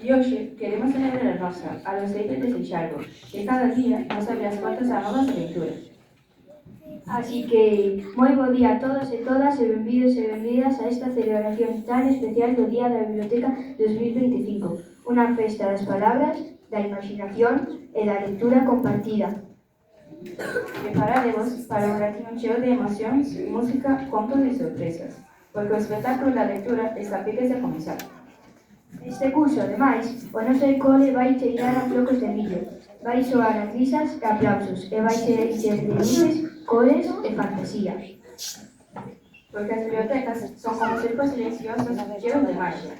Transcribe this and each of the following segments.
E hoxe queremos celebrar a nosa, a los de desexarvo, que cada día nos abre as portas a novas aventuras. Así que, moi bo día a todos e todas e benvidos e benvidas a esta celebración tan especial do Día da Biblioteca 2025, unha festa das palabras, da imaginación e da lectura compartida. Prepararemos para un ratino cheo de emocións, música, contos e sorpresas, porque o espectáculo da lectura está a piques de comenzar. Este curso, ademais, o noso cole vai cheirar a flocos de millo, vai soar a risas e aplausos e vai ser encher de luces, cores e fantasía. Porque as bibliotecas son como circos silenciosos cheos de magia.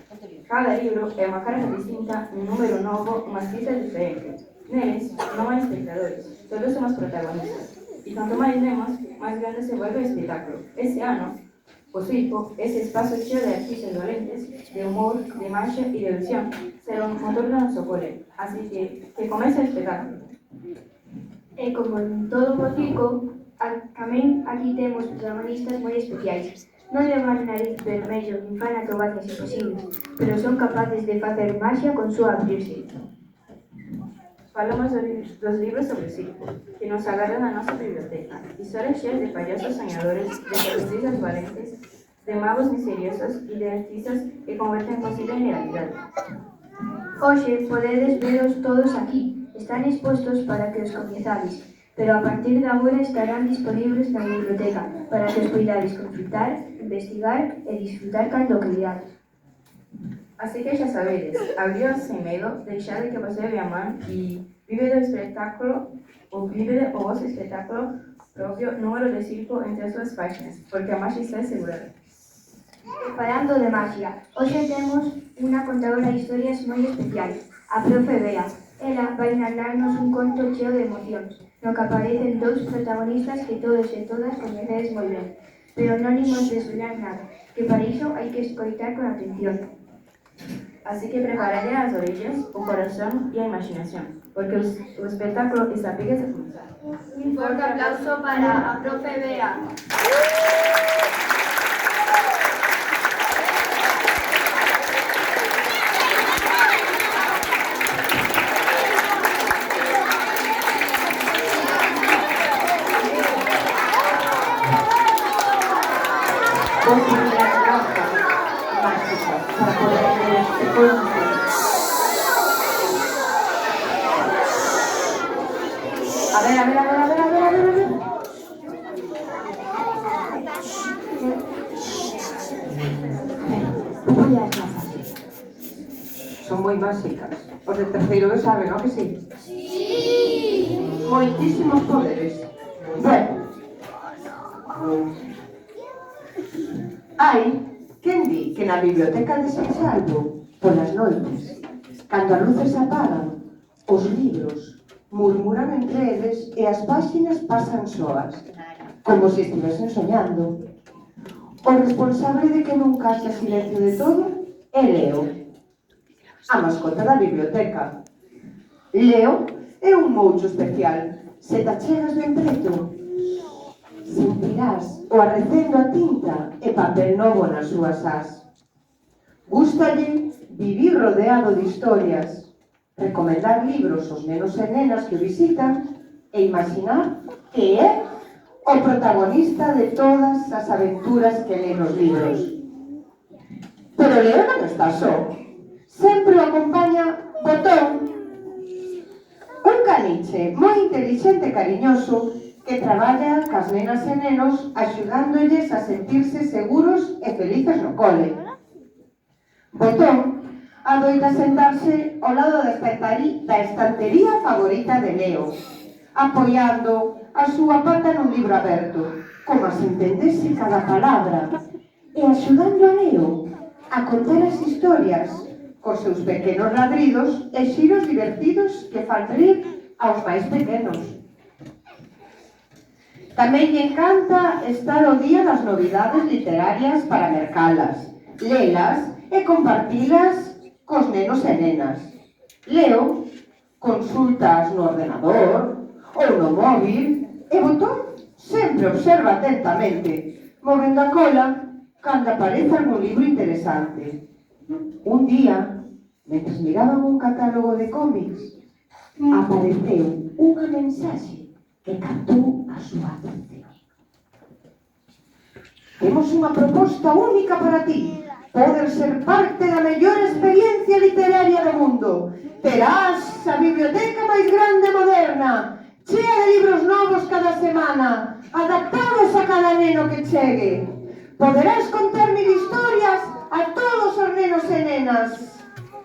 Cada libro é unha carga distinta, un número novo, unhas pistas diferentes. Neles non hai espectadores, todos somos protagonistas. E canto máis lemos, máis grande se volve o espectáculo. Este ano, o circo, ese espazo cheo de artistas dolentes, de humor, de magia e de ilusión, será un motor do noso cole. Así que comece o espectáculo. E como en todo o circo, tamén aquí temos protagonistas moi especiais. Non levan nariz vermello nin fan acrobacias imposibles, pero son capaces de facer magia con súa abrirse. Falamos dos libros sobre o circo, que nos agarran na nosa biblioteca. Historias cheas de payasos soñadores, de deportistas valentes, de magos misteriosos e de artistas que converten posible en realidade. Hoxe podedes veros todos aquí. Están expostos para que os coñezades, pero a partir de agora estarán disponibles na biblioteca para que os poidades consultar, investigar e disfrutar cando queirades. Así que xa sabedes, abríos sen medo, deixade que vos leve a man e vive o vosso espectáculo propio número de circo entre as súas páxinas, porque a magia está asegurada. Falando de magia, hoxe temos unha contadora de historias moi especial, a profe Bea. Ela vai narrarnos un conto cheo de emocións, no que aparecen dous protagonistas que todos e todas coñecedes moi ben, pero non imos desvelar nada, que para iso hai que escoitar con atención. Así que preparade as orellas, o corazón e a imaginación, porque o espectáculo está a piques de comenzar. Un forte aplauso para a profe Bea. Para poder leer este cuento. A ver. Voy a las Son moi máxicas. Os de terceiro B saben, non que sí? Sí! Moitísimos poderes. Bueno. Hai quen di que na biblioteca de Seixalbo, polas noites, cando as luces se apagan, os libros murmuran entre eles e as páxinas pasan soas, como se estivesen soñando. O responsable de que nunca haxa silencio de todo é Leo, a mascota da biblioteca. Leo é un moucho especial. Se te achegas ben preto, sentirás o arrecendo a tinta e papel novo nas súas ás. Gústalle vivir rodeado de historias, recomendar libros aos nenos e nenas que o visitan e imaginar que é o protagonista de todas as aventuras que lee nos libros. Pero Leo non está só. Sempre o acompaña Botón, un caniche moi intelixente e cariñoso que traballa cas nenas e nenos axudándolles a sentirse seguros e felices no cole. Botón adoita sentarse ao lado da estantería favorita de Leo, apoiando a súa pata nun libro aberto, como se entendese cada palabra, e axudando a Leo a contar as historias cos seus pequenos ladridos e xiros divertidos que fan rir aos máis pequenos. Tamén lle encanta estar ao día das novidades literarias para mercalas, lelas e compartilas cos nenos e nenas. Leo consultas no ordenador ou no móvil e Botón sempre observa atentamente, movendo a cola cando aparece algún libro interesante. Un día, mentres miraban un catálogo de cómics, apareceu unha mensaxe que captou a súa atención. Temos unha proposta única para ti. Podes ser parte da mellor experiencia literaria do mundo. Terás a biblioteca máis grande e moderna, chea de libros novos cada semana, adaptados a cada neno que chegue. Poderás contar 1000 historias a todos os nenos e nenas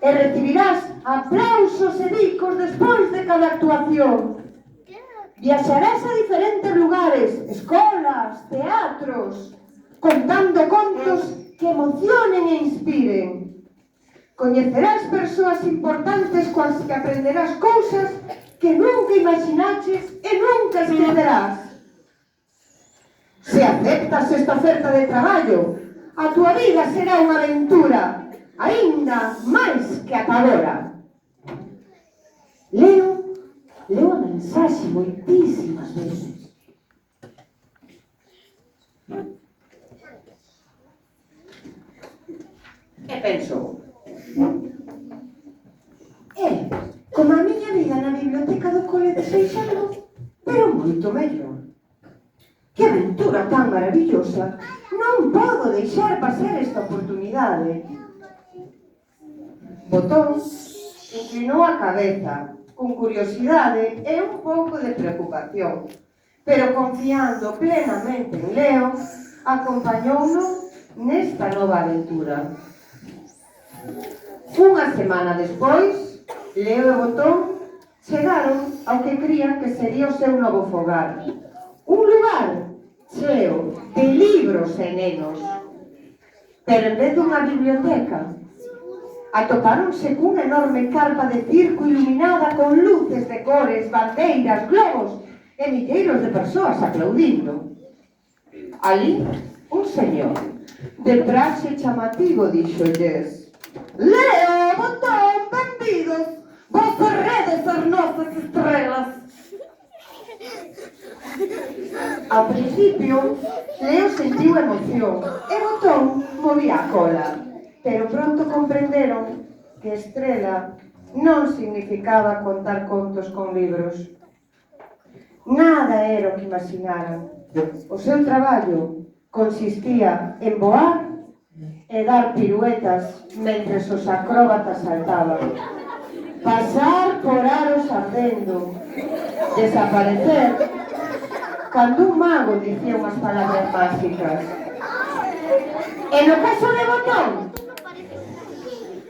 e recibirás aplausos e bicos despois de cada actuación. Viaxarás a diferentes lugares, escolas, teatros, contando contos que emocionen e inspiren. Coñecerás persoas importantes coas que aprenderás cousas que nunca imaginaches e nunca esquecerás. Se aceptas esta oferta de traballo, a túa vida será unha aventura, aínda máis que ata agora. Leo a mensaxe moitísimas veces. E pensou, como a miña vida na biblioteca do cole de Seixalvo, pero moito mellor. Que aventura tan maravillosa! Non podo deixar pasar esta oportunidade. Botón inclinou a cabeza, con curiosidade e un pouco de preocupación, pero confiando plenamente en Leo, acompañouno nesta nova aventura. Unha semana despois, Leo e Botón chegaron ao que crían que sería o seu novo fogar. Un lugar cheo de libros e nenos. Pero en vez dunha biblioteca, atopáronse cunha enorme carpa de circo iluminada con luces de cores, bandeiras, globos e milleiros de persoas aplaudindo. Ali, un señor, de traxe chamativo, dixolles: Leo, Botón, benvidos, vos serredes as nosas estrelas. Ao principio, Leo sentiu emoción e Botón movía a cola, pero pronto comprenderon que estrela non significaba contar contos con libros. Nada era o que imaginaran. O seu traballo consistía en voar e dar piruetas mentres os acróbatas saltaban, pasar por aros ardendo, desaparecer cando un mago dicía unhas palabras máxicas. E no caso de Botón,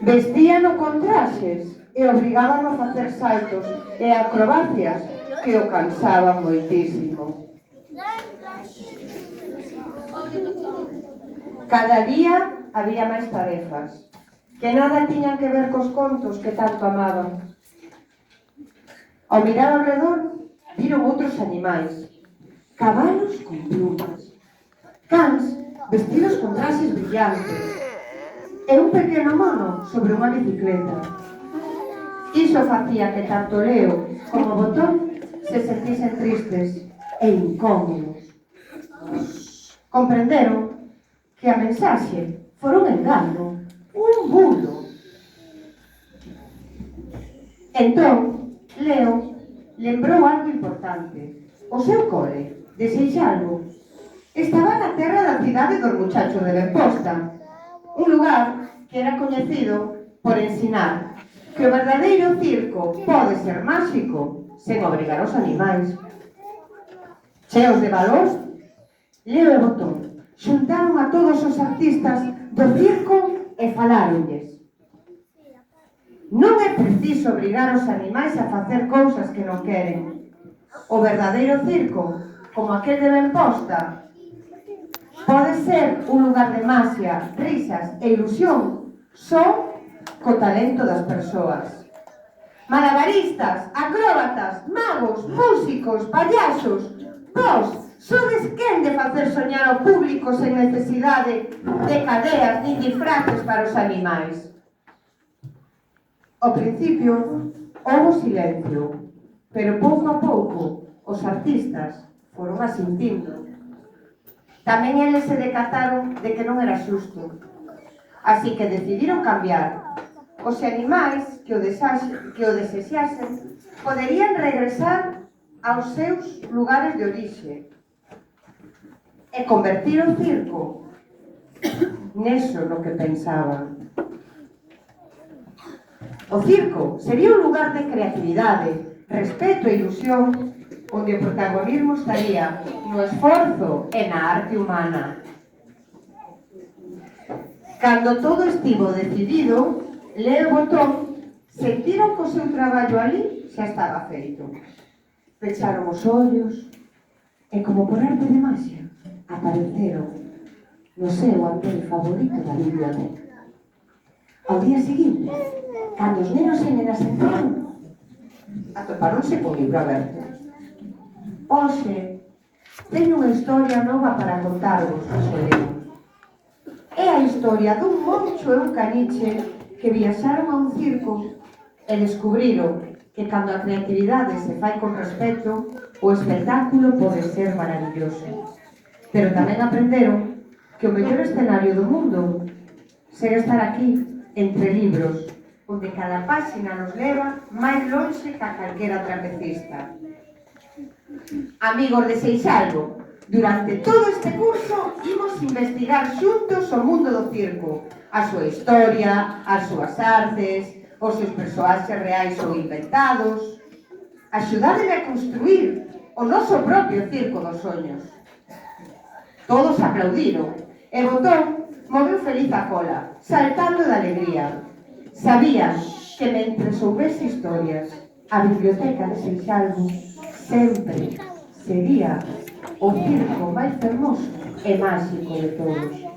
vestíano con traxes e obrigábano a facer saltos e acrobacias que o cansaban moitísimo. Cada día había máis tarefas, que nada tiñan que ver cos contos que tanto amaban. Ao mirar ao redor, viron outros animais, cabalos con plumas, cans vestidos con traxes brillantes e un pequeno mono sobre unha bicicleta. Iso facía que tanto Leo como Botón se sentisen tristes e incómodos. Comprenderon que a mensaxe fora un engano, un bulo. Entón, Leo lembrou algo importante. O seu cole, de Seixalvo, estaba na terra da cidade dos muchachos de Benposta, un lugar que era coñecido por ensinar que o verdadeiro circo pode ser máxico sen obrigar os animais. Cheos de valor, Leo e Botón xuntaron a todos os artistas do circo e faláronlles: non é preciso obrigar os animais a facer cousas que non queren. O verdadeiro circo, como aquel de Benposta, pode ser un lugar de magia, risas e ilusión só co talento das persoas. Malabaristas, acróbatas, magos, músicos, payasos, vos sodes quen de facer soñar ao público sen necesidade de cadeas nin disfraces para os animais. Ao principio, houbo silencio, pero pouco a pouco os artistas foron asintindo. Tamén eles se decataron de que non era xusto, así que decidiron cambiar. os animais que o desexasen poderían regresar aos seus lugares de orixe e convertir o circo neso no que pensaban. O circo sería un lugar de creatividade, respeto e ilusión, onde o protagonismo estaría no esforzo e na arte humana. Cando todo estivo decidido, Leo Botón sentiron que o seu traballo ali xa estaba feito. Pecharon os ollos e, como por arte de magia, apareceron no seu andén favorito da biblioteca. Ao día seguinte, cando os nenos e nenas entraron, atoparonse con libro aberto. Hoxe, teño unha historia nova para contarvos, Leo. É a historia dun moncho e un caniche que viaxaron a un circo e descubriron que cando a creatividade se fai con respeto, o espectáculo pode ser maravilloso. Pero tamén aprenderon que o mellor escenario do mundo segue estar aquí, entre libros, onde cada páxina nos leva máis lonxe que a calquera trapecista. Amigos de Seixalbo, durante todo este curso imos investigar xuntos o mundo do circo, a súa historia, as súas artes, os seus persoaxes reais ou inventados. Axudádeme a construir o noso propio circo dos soños. Todos aplaudiron e Botón moveu feliz a cola, saltando de alegría. Sabía que mentre soubese historias, a biblioteca de Seixalbo sempre sería o circo máis fermoso e máxico de todos.